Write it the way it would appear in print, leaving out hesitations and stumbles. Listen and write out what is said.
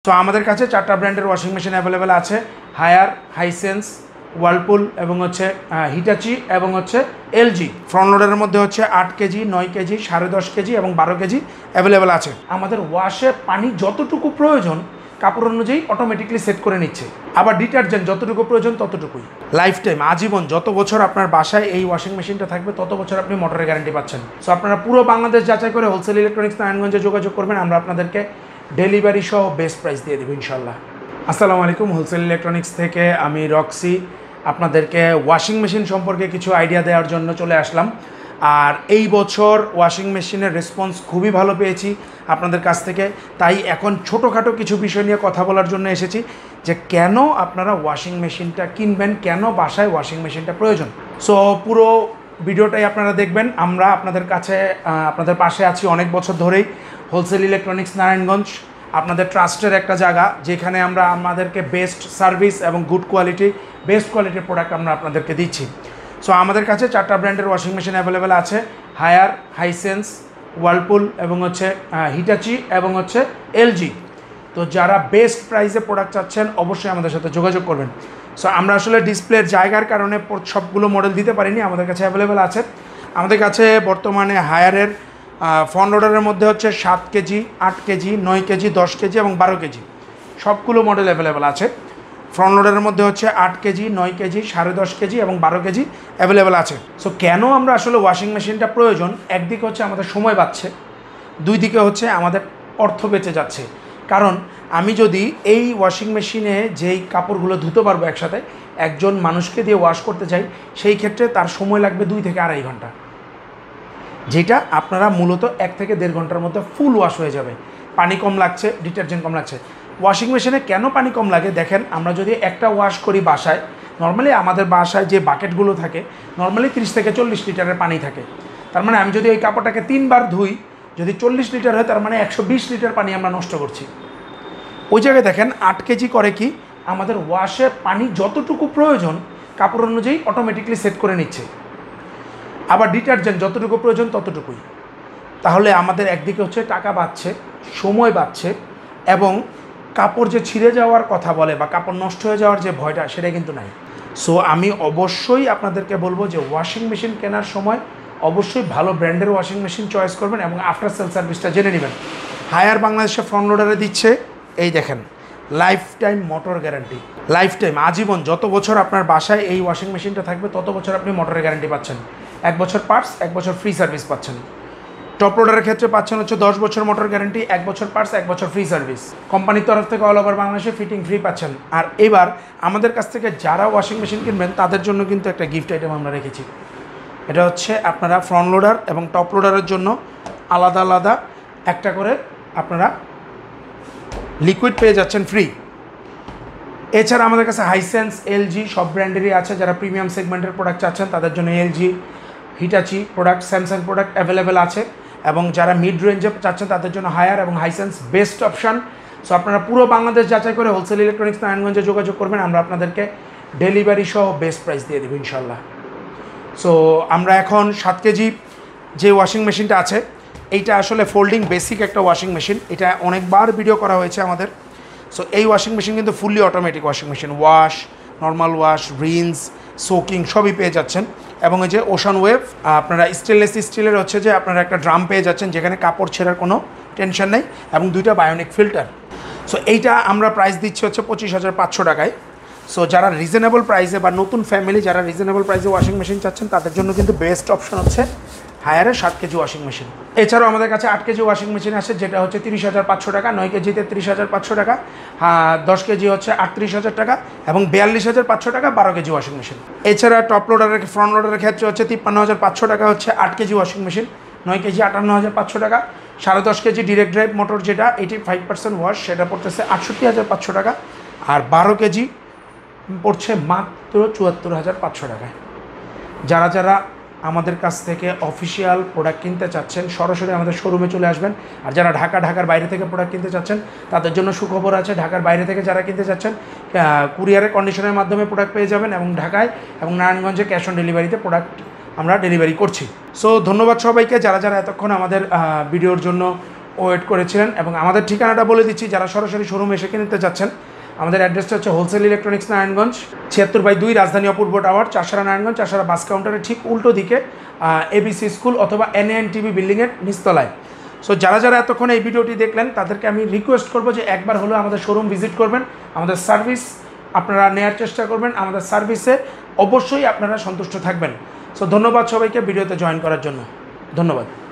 তো আমাদের কাছে 4টা ব্র্যান্ডের ওয়াশিং মেশিন অ্যাভেলেবেল আছে। হায়ার, হাইসেন্স, ওয়ার্লপুল এবং হচ্ছে হিটাচি এবং হচ্ছে এলজি। ফ্রন্ট লোডারের মধ্যে হচ্ছে 8 কেজি, 9 কেজি, 10.5 কেজি এবং 12 কেজি অ্যাভেলেবেল আছে। আমাদের ওয়াশে পানি যতটুকু প্রয়োজন কাপড় অনুযায়ী অটোমেটিকলি সেট করে নিচ্ছে। আবার ডিটারজেন্ট যতটুকু প্রয়োজন ততটুকুই। লাইফ টাইম, আজীবন, যত বছর আপনার বাসায় এই ওয়াশিং মেশিনটা থাকবে তত বছর আপনি মোটরের গ্যারান্টি পাচ্ছেন। সো আপনারা পুরো বাংলাদেশ যাচাই করে হোলসেল ইলেকট্রনিক্স নারায়ণগঞ্জে যোগাযোগ করবেন, আমরা আপনাদেরকে ডেলিভারি সহ বেস্ট প্রাইস দিয়ে দেবো ইনশাল্লাহ। আসসালামু আলাইকুম, হোলসেল ইলেকট্রনিক্স থেকে আমি রক্সি আপনাদেরকে ওয়াশিং মেশিন সম্পর্কে কিছু আইডিয়া দেওয়ার জন্য চলে আসলাম। আর এই বছর ওয়াশিং মেশিনের রেসপন্স খুবই ভালো পেয়েছি আপনাদের কাছ থেকে, তাই এখন ছোটোখাটো কিছু বিষয় নিয়ে কথা বলার জন্য এসেছি যে কেন আপনারা ওয়াশিং মেশিনটা কিনবেন, কেন বাসায় ওয়াশিং মেশিনটা প্রয়োজন। সো পুরো ভিডিওটাই আপনারা দেখবেন। আমরা আপনাদের কাছে আপনাদের পাশে আছি অনেক বছর ধরেই। হোলসেল ইলেকট্রনিক্স নারায়ণগঞ্জ আপনাদের ট্রাস্টের একটা জায়গা, যেখানে আমরা আমাদেরকে বেস্ট সার্ভিস এবং বেস্ট কোয়ালিটির প্রোডাক্ট আমরা আপনাদেরকে দিচ্ছি। সো আমাদের কাছে 4টা ব্র্যান্ডের ওয়াশিং মেশিন অ্যাভেলেবেল আছে। হায়ার, হাইসেন্স, ওয়ার্লপুল এবং হচ্ছে হিটাচি এবং হচ্ছে এলজি। তো যারা বেস্ট প্রাইসে প্রোডাক্ট চাচ্ছেন অবশ্যই আমাদের সাথে যোগাযোগ করবেন। সো আমরা আসলে ডিসপ্লের জায়গার কারণে সবগুলো মডেল দিতে পারিনি, আমাদের কাছে অ্যাভেলেবেল আছে। আমাদের কাছে বর্তমানে হায়ারের ফ্রন্ট লোডারের মধ্যে হচ্ছে 7 কেজি, 8 কেজি, 9 কেজি, 10 কেজি এবং 12 কেজি সবগুলো মডেল অ্যাভেলেবেল আছে। ফ্রন্ট লোডারের মধ্যে হচ্ছে 8 কেজি, 9 কেজি, 10.5 কেজি এবং 12 কেজি অ্যাভেলেবেল আছে। সো কেন আমরা আসলে ওয়াশিং মেশিনটা প্রয়োজন, একদিকে হচ্ছে আমাদের সময় বাঁচছে, দুই দিকে হচ্ছে আমাদের অর্থ বেঁচে যাচ্ছে। কারণ আমি যদি এই ওয়াশিং মেশিনে যেই কাপড়গুলো ধুতে পারবো একসাথে, একজন মানুষকে দিয়ে ওয়াশ করতে চাই, সেই ক্ষেত্রে তার সময় লাগবে 2 থেকে 2.5 ঘন্টা, যেটা আপনারা মূলত 1 থেকে 1.5 ঘন্টার মধ্যে ফুল ওয়াশ হয়ে যাবে। পানি কম লাগছে, ডিটারজেন্ট কম লাগছে। ওয়াশিং মেশিনে কেন পানি কম লাগে দেখেন, আমরা যদি একটা ওয়াশ করি বাসায়, নর্মালি আমাদের বাসায় যে বাকেটগুলো থাকে নর্মালি 30 থেকে 40 লিটারের পানি থাকে। তার মানে আমি যদি ওই কাপড়টাকে 3 বার ধুই, যদি 40 লিটার হয় তার মানে 120 লিটার পানি আমরা নষ্ট করছি। ওই জায়গায় দেখেন 8 কেজি করে কি, আমাদের ওয়াশে পানি যতটুকু প্রয়োজন কাপড় অনুযায়ী অটোমেটিকলি সেট করে নিচ্ছে। আবার ডিটারজেন্ট যতটুকু প্রয়োজন ততটুকুই। তাহলে আমাদের একদিকে হচ্ছে টাকা বাঁচছে, সময় বাঁচছে এবং কাপড় যে ছিঁড়ে যাওয়ার কথা বলে বা কাপড় নষ্ট হয়ে যাওয়ার যে ভয়টা, সেটা কিন্তু নাই। সো আমি অবশ্যই আপনাদেরকে বলবো যে ওয়াশিং মেশিন কেনার সময় অবশ্যই ভালো ব্র্যান্ডের ওয়াশিং মেশিন চয়েস করবেন এবং আফটার সেল সার্ভিসটা জেনে নেবেন। হায়ার বাংলাদেশে ফ্রন্ট লোডারে দিচ্ছে, এই দেখেন, life time motor guarantee. Life time, আজীবন, যত বছর আপনার বাসায় এই ওয়াশিং মেশিনটা থাকবে তত বছর আপনি মোটরের গ্যারান্টি পাচ্ছেন। 1 বছর পার্টস, 1 বছর ফ্রি সার্ভিস পাচ্ছেন। টপ লোডারের ক্ষেত্রে পাচ্ছেন হচ্ছে 10 বছর মোটর গ্যারান্টি, 1 বছর পার্টস, 1 বছর ফ্রি সার্ভিস। কোম্পানির তরফ থেকে অল ওভার বাংলাদেশে ফিটিং ফ্রি পাচ্ছেন। আর এবার আমাদের কাছ থেকে যারা ওয়াশিং মেশিন কিনবেন তাদের জন্য কিন্তু একটা গিফট আইটেম আমরা রেখেছি। এটা হচ্ছে আপনারা ফ্রন্ট লোডার এবং টপ লোডারের জন্য আলাদা আলাদা একটা করে আপনারা লিকুইড পেয়ে যাচ্ছেন ফ্রি। এছাড়া আমাদের কাছে হাইসেন্স, এলজি সব ব্র্যান্ডেরই আছে। যারা প্রিমিয়াম সেগমেন্টের প্রোডাক্ট চাচ্ছেন তাদের জন্য LG, Hitachi product, Samsung product available আছে। এবং যারা মিড রেঞ্জে চাচ্ছেন তাদের জন্য হায়ার এবং হাইসেন্স বেস্ট অপশান। সো আপনারা পুরো বাংলাদেশ যাচাই করে হোলসেল ইলেকট্রনিক্স নারায়ণগঞ্জে যোগাযোগ করবেন, আমরা আপনাদেরকে ডেলিভারি সহ বেস্ট প্রাইস দিয়ে দেবো ইনশাল্লাহ। সো আমরা এখন 7 কেজি যে ওয়াশিং মেশিনটা আছে, এইটা আসলে ফোল্ডিং বেসিক একটা ওয়াশিং মেশিন। এটা অনেকবার ভিডিও করা হয়েছে আমাদের। সো এই ওয়াশিং মেশিন কিন্তু fully automatic washing machine. Wash, normal wash, rinse, soaking সবই পেয়ে যাচ্ছেন। এবং এই যে ওশান ওয়েভ, আপনারা স্টেনলেস স্টিলের হচ্ছে যে আপনারা একটা ড্রাম পেয়ে যাচ্ছেন, যেখানে কাপড় ছেঁড়ার কোনো টেনশন নেই, এবং 2টা বায়োনিক ফিল্টার। সো এইটা আমরা প্রাইস দিচ্ছি হচ্ছে 25,500 টাকায়। সো যারা রিজনেবল প্রাইসে বা নতুন ফ্যামিলি যারা রিজনেবল প্রাইসে ওয়াশিং মেশিন চাচ্ছেন তাদের জন্য কিন্তু বেস্ট অপশন হচ্ছে হায়ারের 7 কেজি ওয়াশিং মেশিন। এছাড়াও আমাদের কাছে 8 কেজি ওয়াশিং মেশিন আছে, যেটা হচ্ছে 30,500 টাকা, 9 কেজিতে 30,500 টাকা, 10 কেজি হচ্ছে 38,000 টাকা এবং 42,500 টাকা 12 কেজি ওয়াশিং মেশিন। এছাড়া টপ লোডারের ফ্রন্ট লোডারের ক্ষেত্রে হচ্ছে 53,500 টাকা হচ্ছে 8 কেজি ওয়াশিং মেশিন, 9 কেজি 58,500 টাকা, 10.5 কেজি ডিরেক্ট ড্রাইভ মোটর যেটা 85% ওয়াশ, সেটা পড়তেছে 68,500 টাকা, আর 12 কেজি পড়ছে মাত্র 74,500 টাকায়। যারা যারা আমাদের কাছ থেকে অফিসিয়াল প্রোডাক্ট কিনতে চাচ্ছেন সরাসরি আমাদের শোরুমে চলে আসবেন। আর যারা ঢাকার বাইরে থেকে প্রোডাক্ট কিনতে চাচ্ছেন তাদের জন্য সুখবর আছে। ঢাকার বাইরে থেকে যারা কিনতে চাচ্ছেন কুরিয়ারের কন্ডিশনের মাধ্যমে প্রোডাক্ট পেয়ে যাবেন, এবং ঢাকায় এবং নারায়ণগঞ্জে ক্যাশ অন ডেলিভারিতে প্রোডাক্ট আমরা ডেলিভারি করছি। সো ধন্যবাদ সবাইকে যারা যারা এতক্ষণ আমাদের ভিডিওর জন্য ওয়েট করেছিলেন। এবং আমাদের ঠিকানাটা বলে দিচ্ছি, যারা সরাসরি শোরুমে এসে কিনতে যাচ্ছেন, আমাদের অ্যাড্রেসটা হচ্ছে হোলসেল ইলেকট্রনিক্স নারায়ণগঞ্জ 76/2 রাজধানী অপূর্ব টাওয়ার, চাষারা নারায়ণগঞ্জ, চাষারা বাস কাউন্টারের ঠিক উল্টো দিকে এবিসি স্কুল অথবা NANTV বিল্ডিংয়ের নিচতলায়। সো যারা যারা এতক্ষণ এই ভিডিওটি দেখলেন তাদেরকে আমি রিকোয়েস্ট করবো যে একবার হলেও আমাদের শোরুম ভিজিট করবেন, আমাদের সার্ভিস আপনারা নেওয়ার চেষ্টা করবেন, আমাদের সার্ভিসে অবশ্যই আপনারা সন্তুষ্ট থাকবেন। সো ধন্যবাদ সবাইকে ভিডিওতে জয়েন করার জন্য, ধন্যবাদ।